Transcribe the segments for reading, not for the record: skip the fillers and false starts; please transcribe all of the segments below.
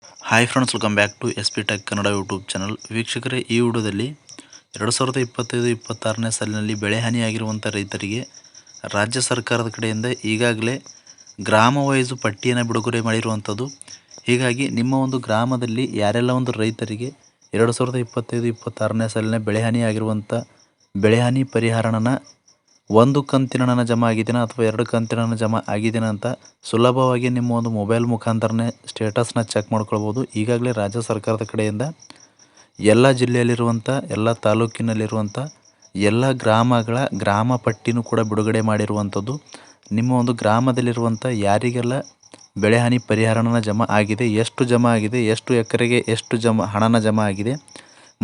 Hi friends, welcome back to S P tech Kannada YouTube channel. ವೀಕ್ಷಕರೇ, ಈ ವಿಡಿಯೋದಲ್ಲಿ 2025-26ನೇ ಸಾಲಿನಲ್ಲಿ ಬೆಳೆ ಹಾನಿಯಾಗಿರುವಂಥ ರೈತರಿಗೆ ರಾಜ್ಯ ಸರ್ಕಾರದ ಕಡೆಯಿಂದ ಈಗಾಗಲೇ ಗ್ರಾಮ ವೈಸು ಪಟ್ಟಿಯನ್ನು ಬಿಡುಗಡೆ ಮಾಡಿರುವಂಥದ್ದು. ಹೀಗಾಗಿ ನಿಮ್ಮ ಒಂದು ಗ್ರಾಮದಲ್ಲಿ ಯಾರೆಲ್ಲ ಒಂದು ರೈತರಿಗೆ 2025-26ನೇ ಸಾಲಿನ ಬೆಳೆ ಹಾನಿಯಾಗಿರುವಂಥ ಬೆಳೆ ಹಾನಿ ಪರಿಹಾರನ ಒಂದು ಕಂತಿನ ಹಣ ಜಮಾ ಆಗಿದೆಯಾ ಅಥವಾ ಎರಡು ಕಂತಿನ ಹಣ ಜಮಾ ಆಗಿದೆಯಾ ಅಂತ ಸುಲಭವಾಗಿ ನಿಮ್ಮ ಒಂದು ಮೊಬೈಲ್ ಮುಖಾಂತರನೇ ಸ್ಟೇಟಸ್ನ ಚೆಕ್ ಮಾಡ್ಕೊಳ್ಬೋದು. ಈಗಾಗಲೇ ರಾಜ್ಯ ಸರ್ಕಾರದ ಕಡೆಯಿಂದ ಎಲ್ಲ ಜಿಲ್ಲೆಯಲ್ಲಿರುವಂಥ ಎಲ್ಲ ತಾಲೂಕಿನಲ್ಲಿರುವಂಥ ಎಲ್ಲ ಗ್ರಾಮಗಳ ಗ್ರಾಮ ಪಟ್ಟಿನೂ ಕೂಡ ಬಿಡುಗಡೆ ಮಾಡಿರುವಂಥದ್ದು. ನಿಮ್ಮ ಒಂದು ಗ್ರಾಮದಲ್ಲಿರುವಂಥ ಯಾರಿಗೆಲ್ಲ ಬೆಳೆ ಹಾನಿ ಪರಿಹಾರನ ಜಮಾ ಆಗಿದೆ, ಎಷ್ಟು ಜಮಾ ಆಗಿದೆ, ಎಷ್ಟು ಎಕರೆಗೆ ಎಷ್ಟು ಹಣನ ಜಮಾ ಆಗಿದೆ,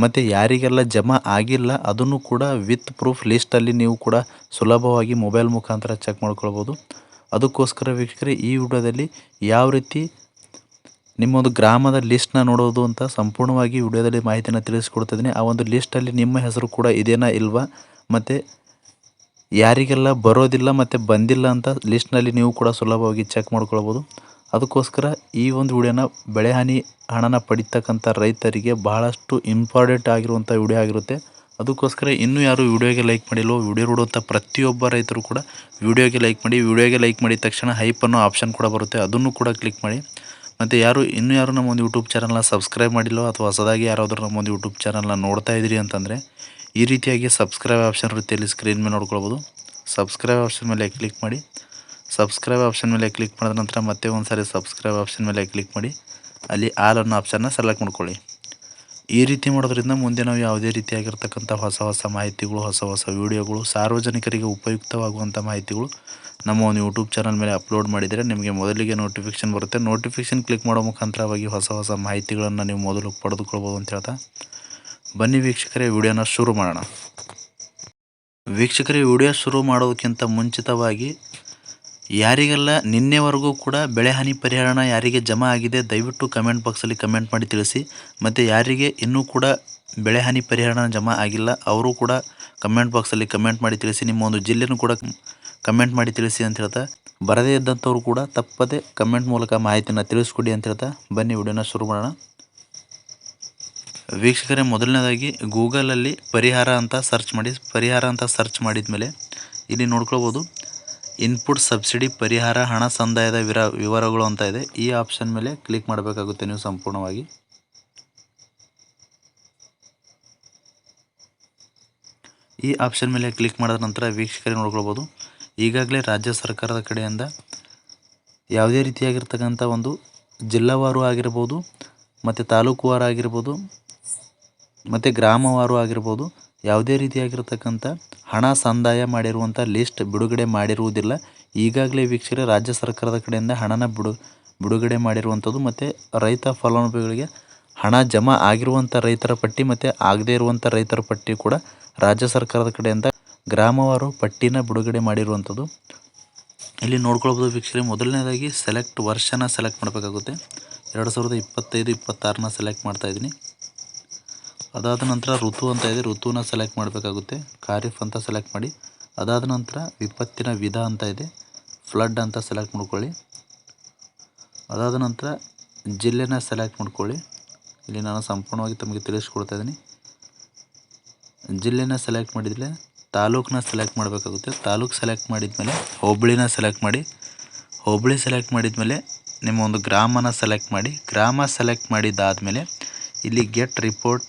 ಮತ್ತು ಯಾರಿಗೆಲ್ಲ ಜಮಾ ಆಗಿಲ್ಲ ಅದನ್ನು ಕೂಡ ವಿತ್ ಪ್ರೂಫ್ ಲಿಸ್ಟಲ್ಲಿ ನೀವು ಕೂಡ ಸುಲಭವಾಗಿ ಮೊಬೈಲ್ ಮುಖಾಂತರ ಚೆಕ್ ಮಾಡ್ಕೊಳ್ಬೋದು. ಅದಕ್ಕೋಸ್ಕರ ವೀಕ್ಷಕರೇ, ಈ ವಿಡಿಯೋದಲ್ಲಿ ಯಾವ ರೀತಿ ನಿಮ್ಮೊಂದು ಗ್ರಾಮದ ಲಿಸ್ಟ್ನ ನೋಡೋದು ಅಂತ ಸಂಪೂರ್ಣವಾಗಿ ವಿಡಿಯೋದಲ್ಲಿ ಮಾಹಿತಿನ ತಿಳಿಸ್ಕೊಡ್ತಿದ್ದೀನಿ. ಆ ಒಂದು ಲಿಸ್ಟಲ್ಲಿ ನಿಮ್ಮ ಹೆಸರು ಕೂಡ ಇದೇನಾ ಇಲ್ವಾ, ಮತ್ತು ಯಾರಿಗೆಲ್ಲ ಬರೋದಿಲ್ಲ ಮತ್ತು ಬಂದಿಲ್ಲ ಅಂತ ಲಿಸ್ಟ್ನಲ್ಲಿ ನೀವು ಕೂಡ ಸುಲಭವಾಗಿ ಚೆಕ್ ಮಾಡ್ಕೊಳ್ಬೋದು. ಅದಕ್ಕೋಸ್ಕರ ಈ ಒಂದು ವಿಡಿಯೋನ ಬೆಳೆ ಹಾನಿ ಹಣನ ಪಡಿತಕ್ಕಂಥ ರೈತರಿಗೆ ಬಹಳಷ್ಟು ಇಂಪಾರ್ಟೆಂಟ್ ಆಗಿರುವಂಥ ವಿಡಿಯೋ ಆಗಿರುತ್ತೆ. ಅದಕ್ಕೋಸ್ಕರ ಇನ್ನೂ ಯಾರು ವಿಡಿಯೋಗೆ ಲೈಕ್ ಮಾಡಿಲ್ಲವೋ, ವಿಡಿಯೋ ನೋಡುವಂಥ ಪ್ರತಿಯೊಬ್ಬ ರೈತರು ಕೂಡ ವಿಡಿಯೋಗೆ ಲೈಕ್ ಮಾಡಿ. ವಿಡಿಯೋಗೆ ಲೈಕ್ ಮಾಡಿದ ತಕ್ಷಣ ಹೈಪ್ ಅನ್ನೋ ಆಪ್ಷನ್ ಕೂಡ ಬರುತ್ತೆ, ಅದನ್ನು ಕೂಡ ಕ್ಲಿಕ್ ಮಾಡಿ. ಮತ್ತು ಇನ್ನೂ ಯಾರು ನಮ್ಮ ಒಂದು ಯೂಟ್ಯೂಬ್ ಚಾನಲ್ನ ಸಬ್ಸ್ಕ್ರೈಬ್ ಮಾಡಿಲ್ಲೋ ಅಥವಾ ಹೊಸದಾಗಿ ಯಾರಾದರೂ ನಮ್ಮ ಒಂದು ಯೂಟ್ಯೂಬ್ ಚಾನಲ್ನ ನೋಡ್ತಾ ಇದ್ದೀರಿ ಅಂತಂದರೆ ಈ ರೀತಿಯಾಗಿ ಸಬ್ಸ್ಕ್ರೈಬ್ ಆಪ್ಷನ್ ರೀತಿಯಲ್ಲಿ ಸ್ಕ್ರೀನ್ ಮೇಲೆ ನೋಡ್ಕೊಳ್ಬೋದು. ಸಬ್ಸ್ಕ್ರೈಬ್ ಆಪ್ಷನ್ ಮೇಲೆ ಕ್ಲಿಕ್ ಮಾಡಿ. ಸಬ್ಸ್ಕ್ರೈಬ್ ಆಪ್ಷನ್ ಮೇಲೆ ಕ್ಲಿಕ್ ಮಾಡಿದ ನಂತರ ಮತ್ತೆ ಒಂದು ಸಾರಿ ಸಬ್ಸ್ಕ್ರೈಬ್ ಆಪ್ಷನ್ ಮೇಲೆ ಕ್ಲಿಕ್ ಮಾಡಿ ಅಲ್ಲಿ ಆಲ್ ಅನ್ನೋ ಆಪ್ಷನ್ನ ಸೆಲೆಕ್ಟ್ ಮಾಡ್ಕೊಳ್ಳಿ. ಈ ರೀತಿ ಮಾಡೋದ್ರಿಂದ ಮುಂದೆ ನಾವು ಯಾವುದೇ ರೀತಿಯಾಗಿರ್ತಕ್ಕಂಥ ಹೊಸ ಮಾಹಿತಿಗಳು, ಹೊಸ ವೀಡಿಯೋಗಳು, ಸಾರ್ವಜನಿಕರಿಗೆ ಉಪಯುಕ್ತವಾಗುವಂಥ ಮಾಹಿತಿಗಳು ನಮ್ಮ ಒಂದು ಯೂಟ್ಯೂಬ್ ಚಾನಲ್ ಮೇಲೆ ಅಪ್ಲೋಡ್ ಮಾಡಿದರೆ ನಿಮಗೆ ಮೊದಲಿಗೆ ನೋಟಿಫಿಕೇಷನ್ ಬರುತ್ತೆ. ನೋಟಿಫಿಕೇಷನ್ ಕ್ಲಿಕ್ ಮಾಡೋ ಮುಖಾಂತರವಾಗಿ ಹೊಸ ಮಾಹಿತಿಗಳನ್ನು ನೀವು ಮೊದಲು ಪಡೆದುಕೊಳ್ಬೋದು ಅಂತ ಹೇಳ್ತಾ ಬನ್ನಿ ವೀಕ್ಷಕರೇ, ವಿಡಿಯೋನ ಶುರು ಮಾಡೋಣ. ವೀಕ್ಷಕರೇ, ವಿಡಿಯೋ ಶುರು ಮಾಡೋದಕ್ಕಿಂತ ಮುಂಚಿತವಾಗಿ ಯಾರಿಗೆಲ್ಲ ನಿನ್ನೆವರೆಗೂ ಕೂಡ ಬೆಳೆ ಹಾನಿ ಪರಿಹಾರನ ಯಾರಿಗೆ ಜಮಾ ಆಗಿದೆ ದಯವಿಟ್ಟು ಕಮೆಂಟ್ ಬಾಕ್ಸಲ್ಲಿ ಕಮೆಂಟ್ ಮಾಡಿ ತಿಳಿಸಿ. ಮತ್ತು ಯಾರಿಗೆ ಇನ್ನೂ ಕೂಡ ಬೆಳೆ ಹಾನಿ ಪರಿಹಾರನ ಜಮಾ ಆಗಿಲ್ಲ ಅವರು ಕೂಡ ಕಮೆಂಟ್ ಬಾಕ್ಸಲ್ಲಿ ಕಮೆಂಟ್ ಮಾಡಿ ತಿಳಿಸಿ. ನಿಮ್ಮ ಒಂದು ಜಿಲ್ಲೆನೂ ಕೂಡ ಕಮೆಂಟ್ ಮಾಡಿ ತಿಳಿಸಿ ಅಂತ ಹೇಳ್ತಾ, ಬರದೇ ಇದ್ದಂಥವ್ರು ಕೂಡ ತಪ್ಪದೆ ಕಮೆಂಟ್ ಮೂಲಕ ಮಾಹಿತಿನ ತಿಳಿಸ್ಕೊಡಿ ಅಂತ ಹೇಳ್ತಾ ಬನ್ನಿ ವಿಡಿಯೋನ ಶುರು ಮಾಡೋಣ. ವೀಕ್ಷಕರೇ, ಮೊದಲನೇದಾಗಿ ಗೂಗಲಲ್ಲಿ ಪರಿಹಾರ ಅಂತ ಸರ್ಚ್ ಮಾಡಿ. ಪರಿಹಾರ ಅಂತ ಸರ್ಚ್ ಮಾಡಿದ ಮೇಲೆ ಇಲ್ಲಿ ನೋಡ್ಕೊಳ್ಬೋದು ಇನ್ಪುಟ್ ಸಬ್ಸಿಡಿ ಪರಿಹಾರ ಹಣ ಸಂದಾಯದ ವಿವರಗಳು ಅಂತ ಇದೆ. ಈ ಆಪ್ಷನ್ ಮೇಲೆ ಕ್ಲಿಕ್ ಮಾಡಬೇಕಾಗುತ್ತೆ ನೀವು ಸಂಪೂರ್ಣವಾಗಿ. ಈ ಆಪ್ಷನ್ ಮೇಲೆ ಕ್ಲಿಕ್ ಮಾಡಿದ ನಂತರ ವೀಕ್ಷಕರೇ ನೋಡ್ಕೊಳ್ಬೋದು ಈಗಾಗಲೇ ರಾಜ್ಯ ಸರ್ಕಾರದ ಕಡೆಯಿಂದ ಯಾವುದೇ ರೀತಿಯಾಗಿರ್ತಕ್ಕಂಥ ಒಂದು ಜಿಲ್ಲಾವಾರು ಆಗಿರ್ಬೋದು, ಮತ್ತು ತಾಲೂಕುವಾರು ಆಗಿರ್ಬೋದು, ಮತ್ತು ಗ್ರಾಮವಾರು ಆಗಿರ್ಬೋದು, ಯಾವುದೇ ರೀತಿಯಾಗಿರ್ತಕ್ಕಂಥ ಹಣ ಸಂದಾಯ ಮಾಡಿರುವಂಥ ಲಿಸ್ಟ್ ಬಿಡುಗಡೆ ಮಾಡಿರುವುದಿಲ್ಲ. ಈಗಾಗಲೇ ವೀಕ್ಷಕರೇ ರಾಜ್ಯ ಸರ್ಕಾರದ ಕಡೆಯಿಂದ ಹಣನ ಬಿಡುಗಡೆ ಮಾಡಿರುವಂಥದ್ದು, ಮತ್ತು ರೈತ ಫಲಾನುಭವಿಗಳಿಗೆ ಹಣ ಜಮಾ ಆಗಿರುವಂಥ ರೈತರ ಪಟ್ಟಿ ಮತ್ತು ಆಗದೇ ಇರುವಂಥ ರೈತರ ಪಟ್ಟಿ ಕೂಡ ರಾಜ್ಯ ಸರ್ಕಾರದ ಕಡೆಯಿಂದ ಗ್ರಾಮವಾರು ಪಟ್ಟಿನ ಬಿಡುಗಡೆ ಮಾಡಿರುವಂಥದ್ದು. ಇಲ್ಲಿ ನೋಡ್ಕೊಳ್ಬೋದು ವೀಕ್ಷಕರೇ, ಮೊದಲನೇದಾಗಿ ಸೆಲೆಕ್ಟ್ ವರ್ಷನ ಸೆಲೆಕ್ಟ್ ಮಾಡಬೇಕಾಗುತ್ತೆ. 2025-26ನ ಸೆಲೆಕ್ಟ್ ಮಾಡ್ತಾಯಿದ್ದೀನಿ. ಅದಾದ ನಂತರ ಋತು ಅಂತ ಇದೆ, ಋತುನ ಸೆಲೆಕ್ಟ್ ಮಾಡಬೇಕಾಗುತ್ತೆ. ಖಾರಿಫ್ ಅಂತ ಸೆಲೆಕ್ಟ್ ಮಾಡಿ. ಅದಾದ ನಂತರ ವಿಪತ್ತಿನ ವಿಧ ಅಂತ ಇದೆ, ಫ್ಲಡ್ ಅಂತ ಸೆಲೆಕ್ಟ್ ಮಾಡ್ಕೊಳ್ಳಿ. ಅದಾದ ನಂತರ ಜಿಲ್ಲೆನ ಸೆಲೆಕ್ಟ್ ಮಾಡ್ಕೊಳ್ಳಿ. ಇಲ್ಲಿ ನಾನು ಸಂಪೂರ್ಣವಾಗಿ ತಮಗೆ ತಿಳಿಸ್ಕೊಡ್ತಾ ಇದ್ದೀನಿ. ಜಿಲ್ಲೆನ ಸೆಲೆಕ್ಟ್ ಮಾಡಿದರೆ ತಾಲೂಕನ್ನ ಸೆಲೆಕ್ಟ್ ಮಾಡಬೇಕಾಗುತ್ತೆ. ತಾಲೂಕು ಸೆಲೆಕ್ಟ್ ಮಾಡಿದ ಮೇಲೆ ಹೋಬಳಿನ ಸೆಲೆಕ್ಟ್ ಮಾಡಿ. ಹೋಬಳಿ ಸೆಲೆಕ್ಟ್ ಮಾಡಿದ ಮೇಲೆ ನಿಮ್ಮ ಒಂದು ಗ್ರಾಮನ ಸೆಲೆಕ್ಟ್ ಮಾಡಿ. ಗ್ರಾಮ ಸೆಲೆಕ್ಟ್ ಮಾಡಿದ್ದಾದಮೇಲೆ ಇಲ್ಲಿ ಗೆಟ್ ರಿಪೋರ್ಟ್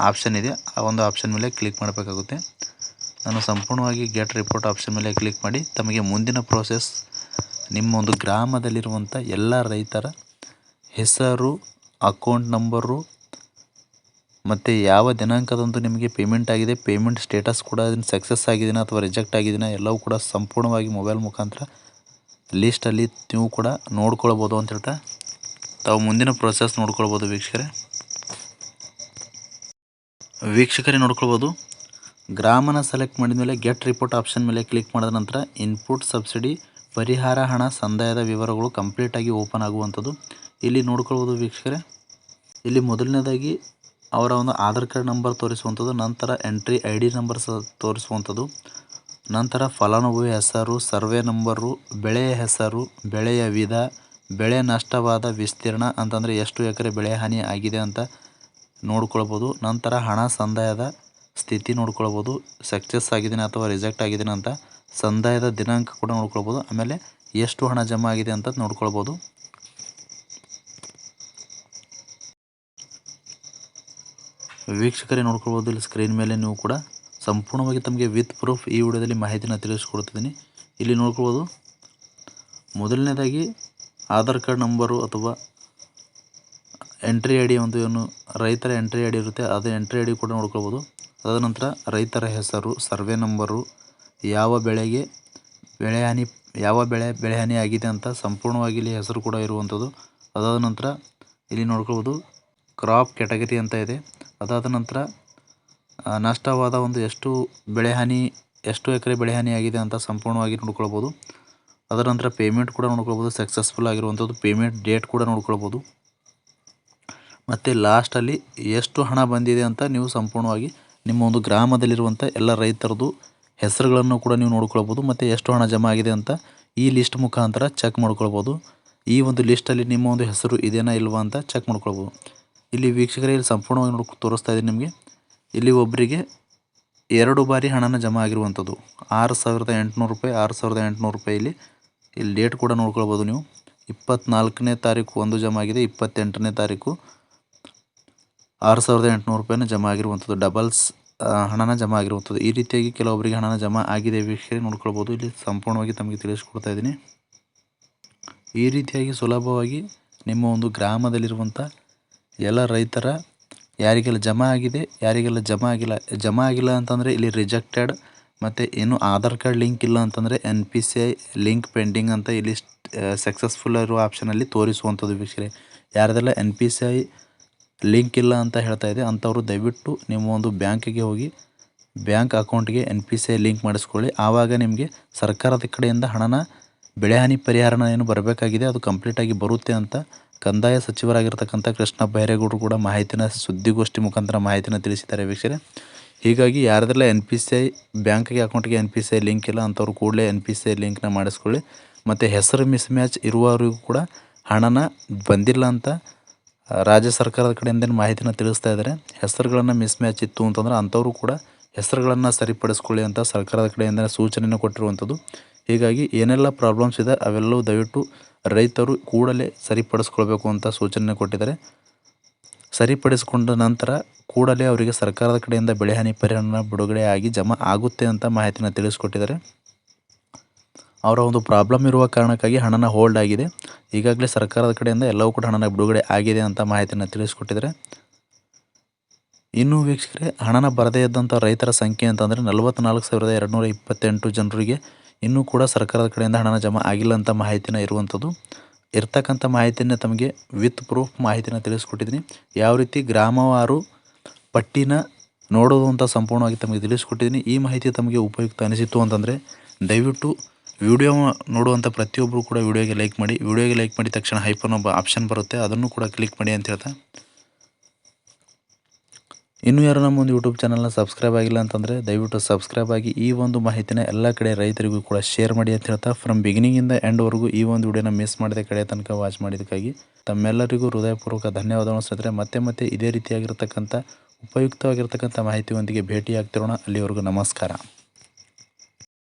ಆಪ್ಷನ್ ಇದೆ, ಆ ಒಂದು ಆಪ್ಷನ್ ಮೇಲೆ ಕ್ಲಿಕ್ ಮಾಡಬೇಕಾಗುತ್ತೆ. ನಾನು ಸಂಪೂರ್ಣವಾಗಿ ಗೆಟ್ ರಿಪೋರ್ಟ್ ಆಪ್ಷನ್ ಮೇಲೆ ಕ್ಲಿಕ್ ಮಾಡಿ ತಮಗೆ ಮುಂದಿನ ಪ್ರೋಸೆಸ್ ನಿಮ್ಮ ಒಂದು ಗ್ರಾಮದಲ್ಲಿರುವಂಥ ಎಲ್ಲ ರೈತರ ಹೆಸರು, ಅಕೌಂಟ್ ನಂಬರು, ಮತ್ತು ಯಾವ ದಿನಾಂಕದಂದು ನಿಮಗೆ ಪೇಮೆಂಟ್ ಆಗಿದೆ, ಪೇಮೆಂಟ್ ಸ್ಟೇಟಸ್ ಕೂಡ ಅದನ್ನು ಸಕ್ಸಸ್ ಆಗಿದೆಯಾ ಅಥವಾ ರಿಜೆಕ್ಟ್ ಆಗಿದೆಯಾ ಎಲ್ಲವೂ ಕೂಡ ಸಂಪೂರ್ಣವಾಗಿ ಮೊಬೈಲ್ ಮುಖಾಂತರ ಲಿಸ್ಟಲ್ಲಿ ನೀವು ಕೂಡ ನೋಡ್ಕೊಳ್ಬೋದು ಅಂತ ಹೇಳ್ತಾ ತಾವು ಮುಂದಿನ ಪ್ರೋಸೆಸ್ ನೋಡ್ಕೊಳ್ಬೋದು. ವೀಕ್ಷಕರೇ ನೋಡ್ಕೊಳ್ಬೋದು ಗ್ರಾಮನ ಸೆಲೆಕ್ಟ್ ಮಾಡಿದ ಮೇಲೆ ಗೆಟ್ ರಿಪೋರ್ಟ್ ಆಪ್ಷನ್ ಮೇಲೆ ಕ್ಲಿಕ್ ಮಾಡಿದ ನಂತರ ಇನ್ಪುಟ್ ಸಬ್ಸಿಡಿ ಪರಿಹಾರ ಹಣ ಸಂದಾಯದ ವಿವರಗಳು ಕಂಪ್ಲೀಟಾಗಿ ಓಪನ್ ಆಗುವಂಥದ್ದು. ಇಲ್ಲಿ ನೋಡ್ಕೊಳ್ಬೋದು ವೀಕ್ಷಕರೇ, ಇಲ್ಲಿ ಮೊದಲನೇದಾಗಿ ಅವರ ಒಂದು ಆಧಾರ್ ಕಾರ್ಡ್ ನಂಬರ್ ತೋರಿಸುವಂಥದ್ದು, ನಂತರ ಎಂಟ್ರಿ ID ನಂಬರ್ ತೋರಿಸುವಂಥದ್ದು, ನಂತರ ಫಲಾನುಭವಿ ಹೆಸರು, ಸರ್ವೆ ನಂಬರು, ಬೆಳೆಯ ಹೆಸರು, ಬೆಳೆಯ ವಿಧ, ಬೆಳೆ ನಷ್ಟವಾದ ವಿಸ್ತೀರ್ಣ ಅಂತಂದರೆ ಎಷ್ಟು ಎಕರೆ ಬೆಳೆ ಹಾನಿ ಆಗಿದೆ ಅಂತ ನೋಡ್ಕೊಳ್ಬೋದು. ನಂತರ ಹಣ ಸಂದಾಯದ ಸ್ಥಿತಿ ನೋಡ್ಕೊಳ್ಬೋದು, ಸಕ್ಸಸ್ ಆಗಿದ್ದೀನಿ ಅಥವಾ ರಿಜೆಕ್ಟ್ ಆಗಿದ್ದೀನಿ ಅಂತ. ಸಂದಾಯದ ದಿನಾಂಕ ಕೂಡ ನೋಡ್ಕೊಳ್ಬೋದು. ಆಮೇಲೆ ಎಷ್ಟು ಹಣ ಜಮಾ ಆಗಿದೆ ಅಂತ ನೋಡ್ಕೊಳ್ಬೋದು. ವೀಕ್ಷಕರೇ ನೋಡ್ಕೊಳ್ಬೋದು, ಇಲ್ಲಿ ಸ್ಕ್ರೀನ್ ಮೇಲೆ ನೀವು ಕೂಡ ಸಂಪೂರ್ಣವಾಗಿ ತಮಗೆ ವಿತ್ ಪ್ರೂಫ್ ಈ ವಿಡಿಯೋದಲ್ಲಿ ಮಾಹಿತಿನ ತಿಳಿಸ್ಕೊಡ್ತಿದ್ದೀನಿ. ಇಲ್ಲಿ ನೋಡ್ಕೊಳ್ಬೋದು, ಮೊದಲನೇದಾಗಿ ಆಧಾರ್ ಕಾರ್ಡ್ ನಂಬರು ಅಥವಾ ಎಂಟ್ರಿ ಐ ಡಿ ಒಂದು ಏನು ರೈತರ ಎಂಟ್ರಿ ಐ ಡಿ ಇರುತ್ತೆ, ಅದು ಎಂಟ್ರಿ ಐ ಡಿ ಕೂಡ ನೋಡ್ಕೊಳ್ಬೋದು. ಅದಾದ ನಂತರ ರೈತರ ಹೆಸರು, ಸರ್ವೆ ನಂಬರು, ಯಾವ ಬೆಳೆ ಬೆಳೆ ಹಾನಿ ಆಗಿದೆ ಅಂತ ಸಂಪೂರ್ಣವಾಗಿ ಇಲ್ಲಿ ಹೆಸರು ಕೂಡ ಇರುವಂಥದ್ದು. ಅದಾದ ನಂತರ ಇಲ್ಲಿ ನೋಡ್ಕೊಳ್ಬೋದು ಕ್ರಾಪ್ ಕ್ಯಾಟಗರಿ ಅಂತ ಇದೆ. ಅದಾದ ನಂತರ ನಷ್ಟವಾದ ಒಂದು ಎಷ್ಟು ಎಕರೆ ಬೆಳೆ ಹಾನಿ ಆಗಿದೆ ಅಂತ ಸಂಪೂರ್ಣವಾಗಿ ನೋಡ್ಕೊಳ್ಬೋದು. ಅದರ ನಂತರ ಪೇಮೆಂಟ್ ಕೂಡ ನೋಡ್ಕೊಳ್ಬೋದು, ಸಕ್ಸಸ್ಫುಲ್ ಆಗಿರುವಂಥದ್ದು ಪೇಮೆಂಟ್ ಡೇಟ್ ಕೂಡ ನೋಡ್ಕೊಳ್ಬೋದು. ಮತ್ತು ಲಾಸ್ಟಲ್ಲಿ ಎಷ್ಟು ಹಣ ಬಂದಿದೆ ಅಂತ ನೀವು ಸಂಪೂರ್ಣವಾಗಿ ನಿಮ್ಮ ಒಂದು ಗ್ರಾಮದಲ್ಲಿರುವಂಥ ಎಲ್ಲ ರೈತರದ್ದು ಹೆಸರುಗಳನ್ನು ಕೂಡ ನೀವು ನೋಡ್ಕೊಳ್ಬೋದು. ಮತ್ತು ಎಷ್ಟು ಹಣ ಜಮಾ ಆಗಿದೆ ಅಂತ ಈ ಲಿಸ್ಟ್ ಮುಖಾಂತರ ಚೆಕ್ ಮಾಡ್ಕೊಳ್ಬೋದು. ಈ ಒಂದು ಲಿಸ್ಟಲ್ಲಿ ನಿಮ್ಮ ಒಂದು ಹೆಸರು ಇದೆಯಾ ಇಲ್ವಾ ಅಂತ ಚೆಕ್ ಮಾಡ್ಕೊಳ್ಬೋದು. ಇಲ್ಲಿ ವೀಕ್ಷಕರೇ ಇಲ್ಲಿ ಸಂಪೂರ್ಣವಾಗಿ ತೋರಿಸ್ತಾ ಇದ್ದೀನಿ ನಿಮಗೆ. ಇಲ್ಲಿ ಒಬ್ಬರಿಗೆ 2 ಬಾರಿ ಹಣನ ಜಮಾ ಆಗಿರುವಂಥದ್ದು 6,800 ರೂಪಾಯಿ, 6,800 ರೂಪಾಯಿ. ಇಲ್ಲಿ ಡೇಟ್ ಕೂಡ ನೋಡ್ಕೊಳ್ಬೋದು ನೀವು. 24ನೇ ತಾರೀಕು ಒಂದು ಜಮಾ ಆಗಿದೆ, 28ನೇ ತಾರೀಕು 6,800 ರೂಪಾಯಿನ ಜಮಾ ಆಗಿರುವಂಥದ್ದು, ಡಬಲ್ಸ್ ಹಣನ ಜಮಾ ಆಗಿರುವಂಥದ್ದು. ಈ ರೀತಿಯಾಗಿ ಕೆಲವೊಬ್ಬರಿಗೆ ಹಣನ ಜಮಾ ಆಗಿದೆ ವೀಕ್ಷಕರೇ ನೋಡ್ಕೊಳ್ಬೋದು. ಇಲ್ಲಿ ಸಂಪೂರ್ಣವಾಗಿ ತಮಗೆ ತಿಳಿಸ್ಕೊಡ್ತಾ ಇದ್ದೀನಿ. ಈ ರೀತಿಯಾಗಿ ಸುಲಭವಾಗಿ ನಿಮ್ಮ ಒಂದು ಗ್ರಾಮದಲ್ಲಿರುವಂಥ ಎಲ್ಲ ರೈತರ ಯಾರಿಗೆಲ್ಲ ಜಮಾ ಆಗಿದೆ, ಯಾರಿಗೆಲ್ಲ ಜಮಾ ಆಗಿಲ್ಲ ಅಂತಂದರೆ ಇಲ್ಲಿ ರಿಜೆಕ್ಟೆಡ್, ಮತ್ತು ಏನು ಆಧಾರ್ ಕಾರ್ಡ್ ಲಿಂಕ್ ಇಲ್ಲ ಅಂತಂದರೆ NPCI ಲಿಂಕ್ ಪೆಂಡಿಂಗ್ ಅಂತ ಇಲ್ಲಿ ಸಕ್ಸಸ್ಫುಲ್ ಇರುವ ಆಪ್ಷನಲ್ಲಿ ತೋರಿಸುವಂಥದ್ದು ವೀಕ್ಷಕರೇ. ಯಾರದೆಲ್ಲ NPCI ಲಿಂಕ್ ಇಲ್ಲ ಅಂತ ಹೇಳ್ತಾ ಇದೆ ಅಂಥವರು ದಯವಿಟ್ಟು ನಿಮ್ಮ ಒಂದು ಬ್ಯಾಂಕಿಗೆ ಹೋಗಿ ಬ್ಯಾಂಕ್ ಅಕೌಂಟ್ಗೆ NPCI ಲಿಂಕ್ ಮಾಡಿಸ್ಕೊಳ್ಳಿ. ಆವಾಗ ನಿಮಗೆ ಸರ್ಕಾರದ ಕಡೆಯಿಂದ ಹಣನ ಬೆಳೆ ಹಾನಿ ಪರಿಹಾರನ ಏನು ಬರಬೇಕಾಗಿದೆ ಅದು ಕಂಪ್ಲೀಟಾಗಿ ಬರುತ್ತೆ ಅಂತ ಕಂದಾಯ ಸಚಿವರಾಗಿರ್ತಕ್ಕಂಥ ಕೃಷ್ಣ ಬೈರೇಗೌಡರು ಕೂಡ ಸುದ್ದಿಗೋಷ್ಠಿ ಮುಖಾಂತರ ಮಾಹಿತಿನ ತಿಳಿಸಿದ್ದಾರೆ ವೀಕ್ಷಕರೇ. ಹೀಗಾಗಿ ಯಾರದೆಲ್ಲ NPCI ಬ್ಯಾಂಕಿಗೆ ಅಕೌಂಟ್ಗೆ NPCI ಲಿಂಕ್ ಇಲ್ಲ ಅಂಥವ್ರು ಕೂಡಲೇ NPCI ಲಿಂಕ್ನ ಮಾಡಿಸ್ಕೊಳ್ಳಿ. ಮತ್ತು ಹೆಸರು ಮಿಸ್ ಮ್ಯಾಚ್ ಇರುವವರಿಗೂ ಕೂಡ ಹಣನ ಬಂದಿಲ್ಲ ಅಂತ ರಾಜ್ಯ ಸರ್ಕಾರದ ಕಡೆಯಿಂದ ಮಾಹಿತಿನ ತಿಳಿಸ್ತಾ ಇದ್ದಾರೆ. ಹೆಸರುಗಳನ್ನು ಮಿಸ್ ಮ್ಯಾಚ್ ಇತ್ತು ಅಂತಂದ್ರೆ ಅಂಥವರು ಕೂಡ ಹೆಸರುಗಳನ್ನು ಸರಿಪಡಿಸ್ಕೊಳ್ಳಿ ಅಂತ ಸರ್ಕಾರದ ಕಡೆಯಿಂದ ಸೂಚನೆಯನ್ನು ಕೊಟ್ಟಿರುವಂಥದ್ದು. ಹೀಗಾಗಿ ಏನೆಲ್ಲ ಪ್ರಾಬ್ಲಮ್ಸ್ ಇದೆ ಅವೆಲ್ಲವೂ ದಯವಿಟ್ಟು ರೈತರು ಕೂಡಲೇ ಸರಿಪಡಿಸ್ಕೊಳ್ಬೇಕು ಅಂತ ಸೂಚನೆ ಕೊಟ್ಟಿದ್ದಾರೆ. ಸರಿಪಡಿಸಿಕೊಂಡ ನಂತರ ಕೂಡಲೇ ಅವರಿಗೆ ಸರ್ಕಾರದ ಕಡೆಯಿಂದ ಬೆಳೆ ಹಾನಿ ಪರಿಹಾರ ಬಿಡುಗಡೆ ಆಗಿ ಜಮಾ ಆಗುತ್ತೆ ಅಂತ ಮಾಹಿತಿನ ತಿಳಿಸ್ಕೊಟ್ಟಿದ್ದಾರೆ. ಅವರ ಒಂದು ಪ್ರಾಬ್ಲಮ್ ಇರುವ ಕಾರಣಕ್ಕಾಗಿ ಹಣನ ಹೋಲ್ಡ್ ಆಗಿದೆ. ಈಗಾಗಲೇ ಸರ್ಕಾರದ ಕಡೆಯಿಂದ ಎಲ್ಲವೂ ಕೂಡ ಹಣನ ಬಿಡುಗಡೆ ಆಗಿದೆ ಅಂತ ಮಾಹಿತಿನ ತಿಳಿಸ್ಕೊಟ್ಟಿದ್ದಾರೆ. ಇನ್ನು ವೀಕ್ಷಕರೇ, ಹಣನ ಬರದೇ ಇದ್ದಂಥ ರೈತರ ಸಂಖ್ಯೆ ಅಂತಂದರೆ 44,228 ಜನರಿಗೆ ಇನ್ನೂ ಕೂಡ ಸರ್ಕಾರದ ಕಡೆಯಿಂದ ಹಣನ ಜಮಾ ಆಗಿಲ್ಲ ಅಂತ ಮಾಹಿತಿನ ಇರುವಂಥದ್ದು. ಇರ್ತಕ್ಕಂಥ ಮಾಹಿತಿಯನ್ನು ತಮಗೆ ವಿತ್ ಪ್ರೂಫ್ ಮಾಹಿತಿನ ತಿಳಿಸ್ಕೊಟ್ಟಿದ್ದೀನಿ. ಯಾವ ರೀತಿ ಗ್ರಾಮವಾರು ಪಟ್ಟಿನ ನೋಡೋದು ಅಂತ ಸಂಪೂರ್ಣವಾಗಿ ತಮಗೆ ತಿಳಿಸ್ಕೊಟ್ಟಿದ್ದೀನಿ. ಈ ಮಾಹಿತಿ ತಮಗೆ ಉಪಯುಕ್ತ ಅನಿಸಿತ್ತು ಅಂತಂದರೆ ದಯವಿಟ್ಟು ವಿಡಿಯೋ ನೋಡುವಂಥ ಪ್ರತಿಯೊಬ್ಬರು ಕೂಡ ವಿಡಿಯೋಗೆ ಲೈಕ್ ಮಾಡಿ. ವಿಡಿಯೋಗೆ ಲೈಕ್ ಮಾಡಿದ ತಕ್ಷಣ ಹೈಪನ್ ಒಬ್ಬ ಆಪ್ಷನ್ ಬರುತ್ತೆ, ಅದನ್ನು ಕೂಡ ಕ್ಲಿಕ್ ಮಾಡಿ ಅಂತ ಹೇಳ್ತಾ, ಇನ್ನೂ ಯಾರು ನಮ್ಮ ಒಂದು ಯೂಟ್ಯೂಬ್ ಚಾನಲ್ನ ಸಬ್ಸ್ಕ್ರೈಬ್ ಆಗಿಲ್ಲ ಅಂತಂದರೆ ದಯವಿಟ್ಟು ಸಬ್ಸ್ಕ್ರೈಬ್ ಆಗಿ ಈ ಒಂದು ಮಾಹಿತಿನ ಎಲ್ಲ ಕಡೆ ರೈತರಿಗೂ ಕೂಡ ಶೇರ್ ಮಾಡಿ ಅಂತ ಹೇಳ್ತಾ, ಫ್ರಮ್ ಬಿಗಿನಿಂಗಿಂದ ಎಂಡ್ವರೆಗೂ ಈ ಒಂದು ವಿಡಿಯೋನ ಮಿಸ್ ಮಾಡದೆ ಕಡೆ ತನಕ ವಾಚ್ ಮಾಡಿದ್ದಕ್ಕಾಗಿ ತಮ್ಮೆಲ್ಲರಿಗೂ ಹೃದಯಪೂರ್ವಕ ಧನ್ಯವಾದಗಳು ಸ್ನೇಹಿತರೆ. ಮತ್ತೆ ಇದೇ ರೀತಿಯಾಗಿರ್ತಕ್ಕಂಥ ಉಪಯುಕ್ತವಾಗಿರ್ತಕ್ಕಂಥ ಮಾಹಿತಿಯೊಂದಿಗೆ ಭೇಟಿ ಆಗ್ತಿರೋಣ. ಅಲ್ಲಿವರೆಗೂ ನಮಸ್ಕಾರ.